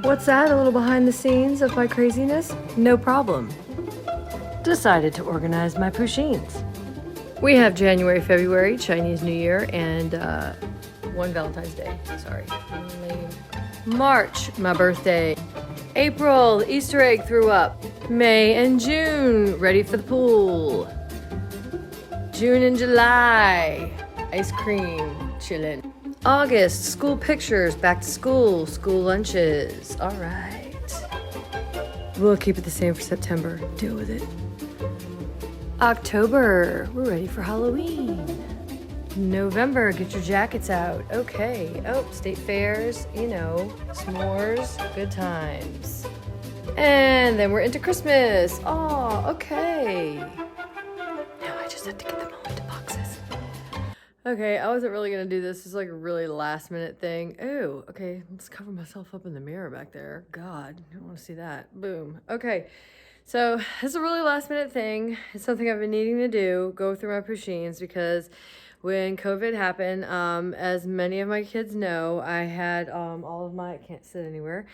What's that? A little behind the scenes of my craziness? No problem. Decided to organize my Pusheens. We have January, February, Chinese New Year, and one Valentine's Day. Sorry. March, my birthday. April, Easter egg threw up. May and June, ready for the pool. June and July, ice cream, chillin'. August, school pictures, back to school, school lunches. All right. We'll keep it the same for September. Deal with it. October, we're ready for Halloween. November, get your jackets out. Okay. Oh, state fairs, you know, s'mores, good times. And then we're into Christmas. Oh, okay. Now I just have to get them all into boxes. Okay, I wasn't really gonna do this. It's like a really last minute thing. Ooh, okay, let's cover myself up in the mirror back there. God, I don't wanna see that. Boom. Okay. So it's a really last minute thing. It's something I've been needing to do, go through my Pusheens, because when COVID happened, as many of my kids know, I had all of my, I can't sit anywhere.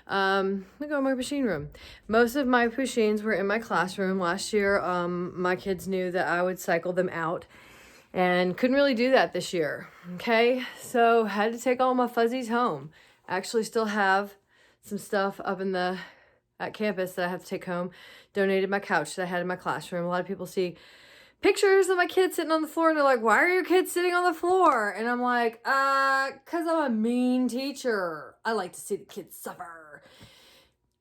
Let me go in my Pusheen room. Most of my Pusheens were in my classroom. Last year, my kids knew that I would cycle them out and couldn't really do that this year. Okay, so had to take all my fuzzies home. Actually still have some stuff up in the at campus that I have to take home. Donated my couch that I had in my classroom. A lot of people see pictures of my kids sitting on the floor and they're like, why are your kids sitting on the floor? And I'm like, cause I'm a mean teacher. I like to see the kids suffer.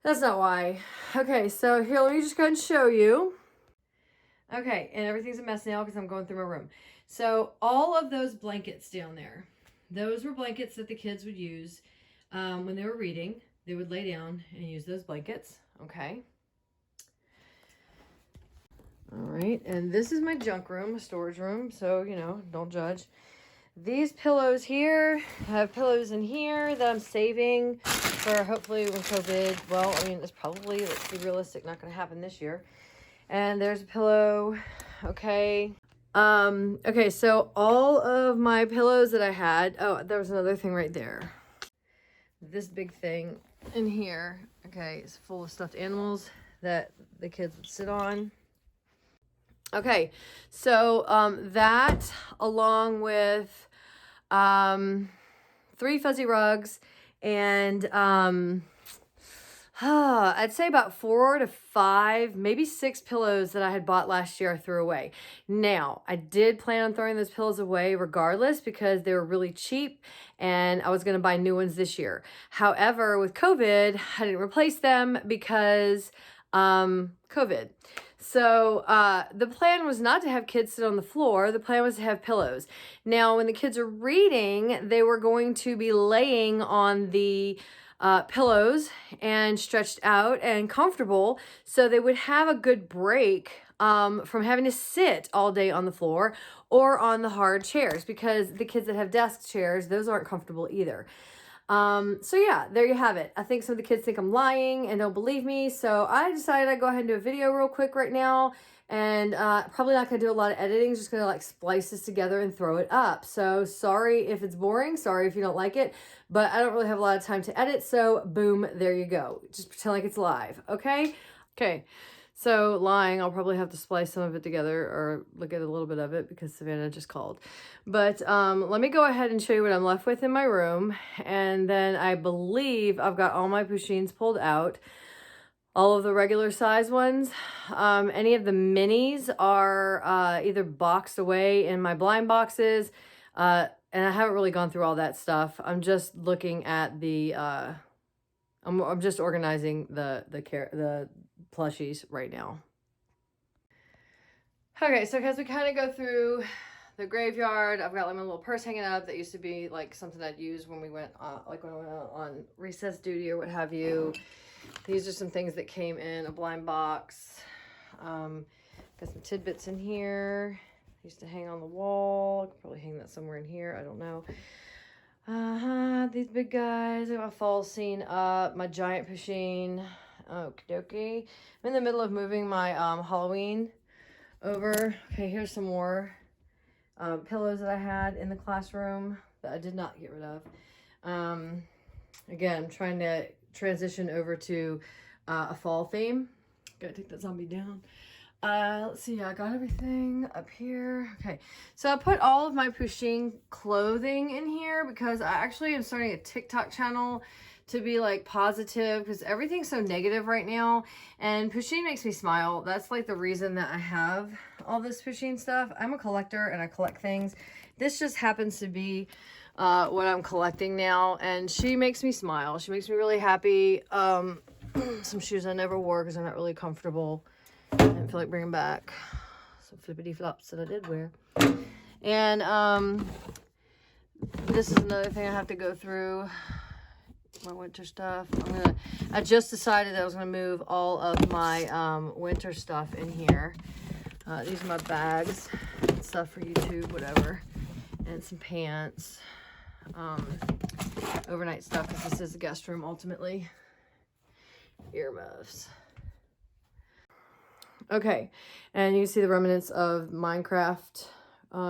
That's not why. Okay, so here, let me just go ahead and show you. Okay, and everything's a mess now because I'm going through my room. So all of those blankets down there, those were blankets that the kids would use when they were reading. They would lay down and use those blankets, okay? All right, and this is my junk room, a storage room, so, you know, don't judge. These pillows here, I have pillows in here that I'm saving for hopefully when COVID, well, I mean, it's probably, let's be realistic, not going to happen this year. And there's a pillow, okay. Okay, so all of my pillows that I had, oh, there was another thing right there. This big thing in here, okay, is full of stuffed animals that the kids would sit on. Okay, so that along with 3 fuzzy rugs and I'd say about 4 to 5, maybe 6 pillows that I had bought last year I threw away. Now, I did plan on throwing those pillows away regardless because they were really cheap and I was going to buy new ones this year. However, with COVID, I didn't replace them because COVID. So the plan was not to have kids sit on the floor. The plan was to have pillows. Now, when the kids are reading, they were going to be laying on the pillows and stretched out and comfortable, so they would have a good break from having to sit all day on the floor or on the hard chairs, because the kids that have desk chairs, those aren't comfortable either. So yeah, there you have it. I think some of the kids think I'm lying and don't believe me, so I decided I'd go ahead and do a video real quick right now. And probably not going to do a lot of editing, just going to like splice this together and throw it up. So sorry if it's boring, sorry if you don't like it, but I don't really have a lot of time to edit, so boom, there you go. Just pretend like it's live, okay? Okay, so lying, I'll probably have to splice some of it together or look at a little bit of it because Savannah just called. But let me go ahead and show you what I'm left with in my room, and then I believe I've got all my Pusheens pulled out. All of the regular size ones. Any of the minis are either boxed away in my blind boxes. And I haven't really gone through all that stuff. I'm just looking at the, I'm just organizing the plushies right now. Okay, so as we kind of go through the graveyard, I've got like my little purse hanging up that used to be like something I'd use when we went, like when we went on recess duty or what have you. These are some things that came in a blind box. Got some tidbits in here. Used to hang on the wall. I could probably hang that somewhere in here. I don't know. These big guys. I got my fall scene up. My giant Pusheen. Okie dokie. I'm in the middle of moving my Halloween over. Okay, here's some more pillows that I had in the classroom that I did not get rid of. Again, I'm trying to transition over to a fall theme. Gotta take that zombie down. Let's see, I got everything up here. Okay, so I put all of my Pusheen clothing in here because I actually am starting a TikTok channel to be like positive, because everything's so negative right now, and Pusheen makes me smile. That's like the reason that I have all this Pusheen stuff. I'm a collector and I collect things. This just happens to be what I'm collecting now, and she makes me smile. She makes me really happy. Some shoes I never wore because they're not really comfortable. I didn't feel like bringing back some flippity flops that I did wear. And this is another thing I have to go through. My winter stuff. I just decided that I was gonna move all of my winter stuff in here. These are my bags, stuff for YouTube, whatever, and some pants, overnight stuff, because this is the guest room ultimately. Earmuffs. Okay, and you can see the remnants of Minecraft.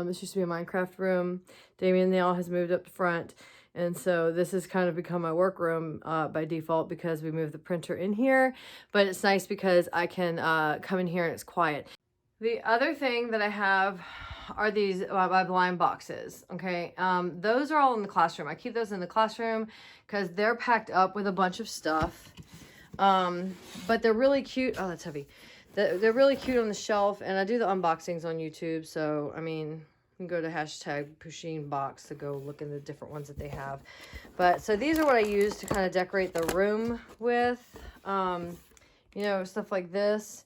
This used to be a Minecraft room. Damien Nail has moved up front, and so this has kind of become my work room by default because we moved the printer in here. But it's nice because I can come in here and it's quiet. The other thing that I have are these my blind boxes. Okay, those are all in the classroom. I keep those in the classroom because they're packed up with a bunch of stuff. But they're really cute. Oh, that's heavy. They're really cute on the shelf, and I do the unboxings on YouTube, so I mean, you can go to hashtag Pusheen box to go look in the different ones that they have. But so these are what I use to kind of decorate the room with, you know, stuff like this.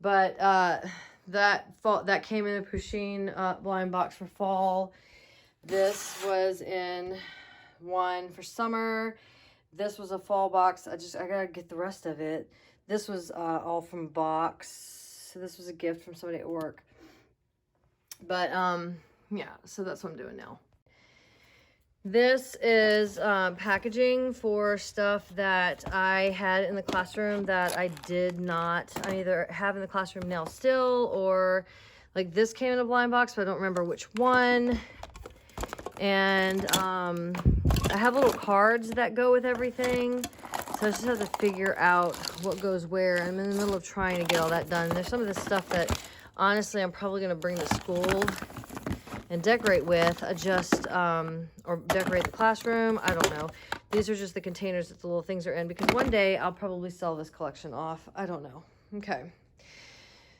But that came in a Pusheen blind box for fall. This was in one for summer. This was a fall box. I gotta get the rest of it. This was all from box. So this was a gift from somebody at work. But yeah, so that's what I'm doing now. This is packaging for stuff that I had in the classroom that I did not. I either have in the classroom now still, or like this came in a blind box, but I don't remember which one. And I have little cards that go with everything. So I just have to figure out what goes where. I'm in the middle of trying to get all that done. There's some of this stuff that, honestly, I'm probably going to bring to school and decorate with. Or decorate the classroom. I don't know. These are just the containers that the little things are in, because one day I'll probably sell this collection off. I don't know. Okay.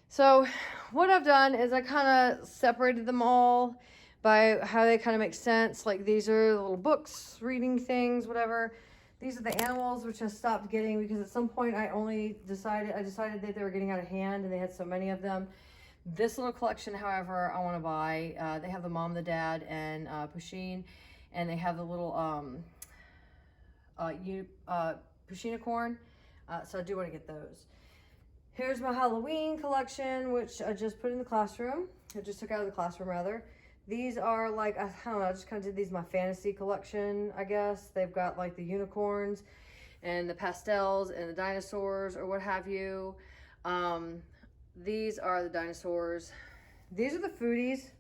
So what I've done is I kind of separated them all by how they kind of make sense. Like these are the little books, reading things, whatever. These are the animals, which I stopped getting because at some point I decided that they were getting out of hand and they had so many of them. This little collection, however, I want to buy. They have the mom, the dad, and Pusheen, and they have the little Pusheenicorn. So I do want to get those. Here's my Halloween collection, which I just put in the classroom. I just took out of the classroom, rather. These are like, I don't know, I just kind of did these my fantasy collection, I guess. They've got like the unicorns and the pastels and the dinosaurs or what have you. These are the dinosaurs. These are the foodies.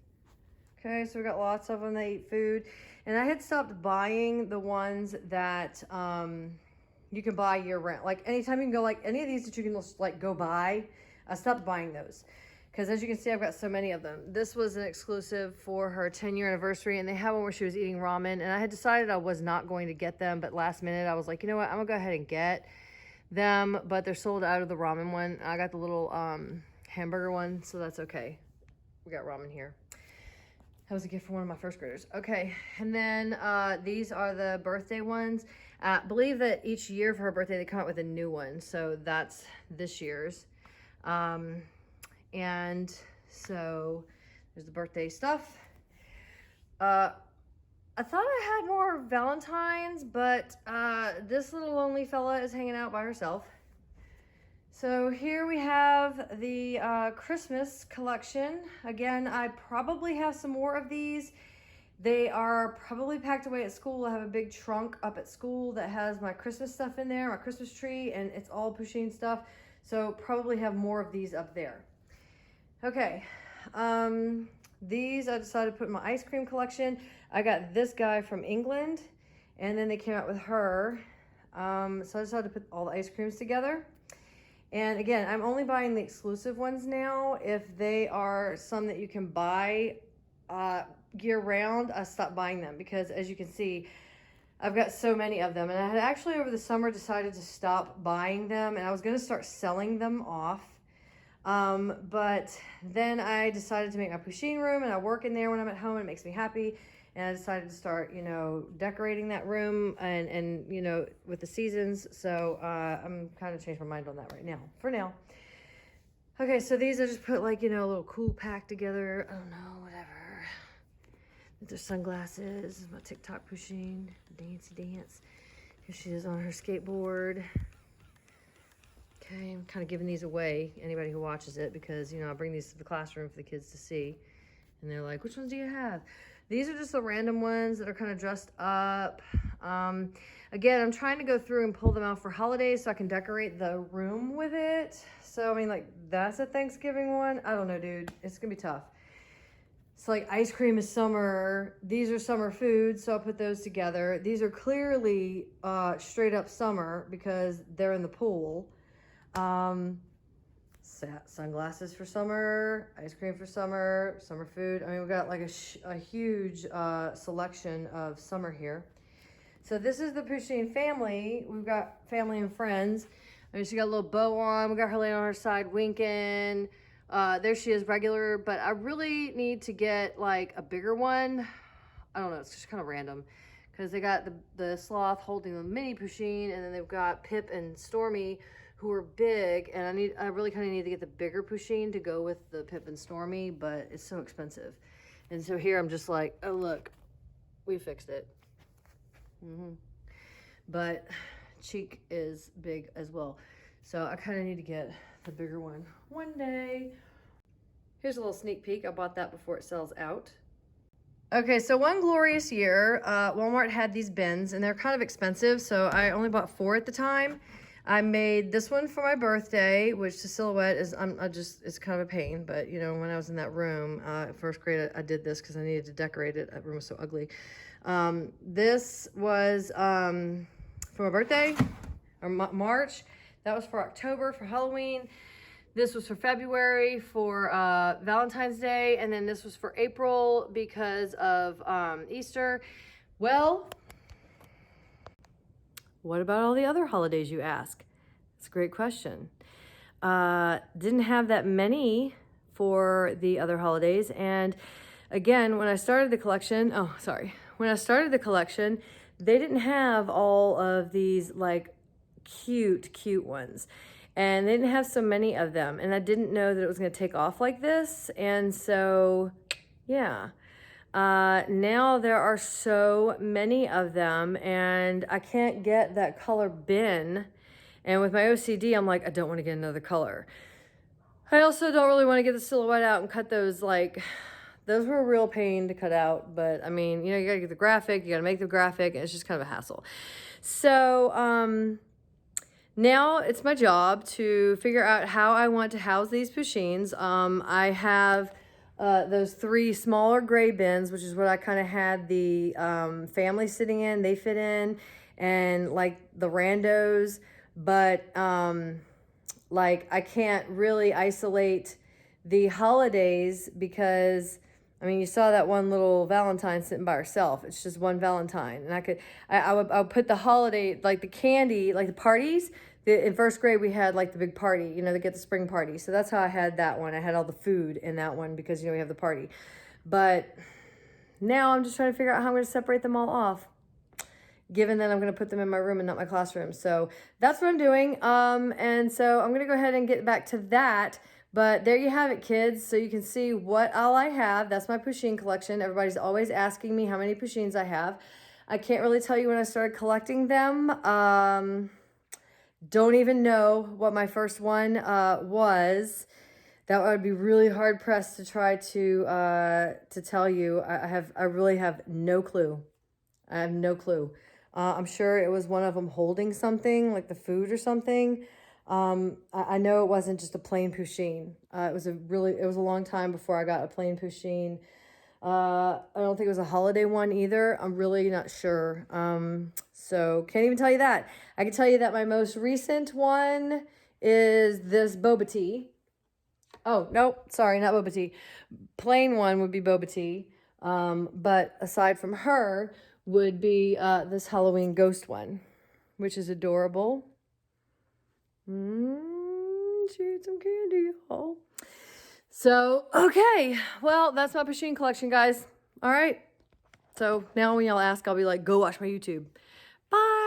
Okay, so we got lots of them that eat food. And I had stopped buying the ones that you can buy year round. Like anytime you can go, like any of these that you can just like go buy, I stopped buying those. Because as you can see, I've got so many of them. This was an exclusive for her 10-year anniversary, and they had one where she was eating ramen, and I had decided I was not going to get them, but last minute I was like, you know what, I'm gonna go ahead and get them, but they're sold out of the ramen one. I got the little hamburger one, so that's okay. We got ramen here. That was a gift from one of my first graders. Okay, and then these are the birthday ones. I believe that each year for her birthday, they come out with a new one, so that's this year's. And so there's the birthday stuff. I thought I had more Valentines, but this little lonely fella is hanging out by herself. So here we have the Christmas collection. Again, I probably have some more of these. They are probably packed away at school. I have a big trunk up at school that has my Christmas stuff in there, my Christmas tree, and it's all Pusheen stuff. So probably have more of these up there. Okay, these I decided to put in my ice cream collection. I got this guy from England, and then they came out with her. So I decided to put all the ice creams together. And again, I'm only buying the exclusive ones now. If they are some that you can buy year round, I stopped buying them because, as you can see, I've got so many of them. And I had actually over the summer decided to stop buying them, and I was going to start selling them off. But then I decided to make my Pusheen room, and I work in there when I'm at home, and it makes me happy. And I decided to start, decorating that room and with the seasons. So I'm kind of changed my mind on that right now, for now. Okay, so these I just put like, a little cool pack together. I don't know, whatever. There's sunglasses, my TikTok Pusheen, dancey dance. Here she is on her skateboard. Okay, I'm kind of giving these away, anybody who watches it, because, I bring these to the classroom for the kids to see. And they're like, which ones do you have? These are just the random ones that are kind of dressed up. Again, I'm trying to go through and pull them out for holidays so I can decorate the room with it. So, that's a Thanksgiving one. I don't know, dude. It's going to be tough. It's like ice cream is summer. These are summer foods, so I'll put those together. These are clearly straight up summer because they're in the pool. Sunglasses for summer, ice cream for summer, summer food. We've got like a huge selection of summer here. So this is the Pusheen family. We've got family and friends. She got a little bow on. We got her laying on her side winking. There she is regular, but I really need to get like a bigger one. I don't know, it's just kind of random because they got the sloth holding the mini Pusheen, and then they've got Pip and Stormy who are big, and I really kind of need to get the bigger Pusheen to go with the Pip and Stormy, but it's so expensive. And so here I'm just like, oh look, we fixed it. But Cheek is big as well. So I kind of need to get the bigger one day. Here's a little sneak peek. I bought that before it sells out. Okay, so one glorious year, Walmart had these bins, and they're kind of expensive, so I only bought 4 at the time. I made this one for my birthday, which the silhouette is, it's kind of a pain, but when I was in that room, first grade, I did this because I needed to decorate it. That room was so ugly. This was for my birthday, or March. That was for October, for Halloween. This was for February for Valentine's Day, and then this was for April because of Easter. Well, what about all the other holidays, you ask? It's a great question. Didn't have that many for the other holidays, and again, when I started the collection, they didn't have all of these like cute ones. And they didn't have so many of them. And I didn't know that it was going to take off like this. And so, yeah. Now there are so many of them. And I can't get that color bin. And with my OCD, I'm like, I don't want to get another color. I also don't really want to get the silhouette out and cut those, like, those were a real pain to cut out. But, you got to get the graphic. You got to make the graphic. And it's just kind of a hassle. So, now it's my job to figure out how I want to house these Pusheens. I have those 3 smaller gray bins, which is what I kind of had the family sitting in. They fit in, and like the randos, but like I can't really isolate the holidays because you saw that one little Valentine sitting by herself. It's just one Valentine. And I would put the holiday, like the candy, like the parties. In first grade, we had like the big party, they get the spring party. So that's how I had that one. I had all the food in that one because, we have the party. But now I'm just trying to figure out how I'm going to separate them all off, given that I'm going to put them in my room and not my classroom. So that's what I'm doing. And so I'm going to go ahead and get back to that. But there you have it, kids. So you can see what all I have. That's my Pusheen collection. Everybody's always asking me how many Pusheens I have. I can't really tell you when I started collecting them. Don't even know what my first one was. That would be really hard pressed to try to tell you. I really have no clue. I have no clue. I'm sure it was one of them holding something, like the food or something. I know it wasn't just a plain Pusheen. It was a long time before I got a plain Pusheen. I don't think it was a holiday one either. I'm really not sure. So can't even tell you that. I can tell you that my most recent one is this boba tea. Oh, nope, sorry, not boba tea. Plain one would be boba tea. But aside from her would be this Halloween ghost one, which is adorable. She ate some candy, y'all. So, okay. Well, that's my Pusheen collection, guys. All right. So now when y'all ask, I'll be like, go watch my YouTube. Bye.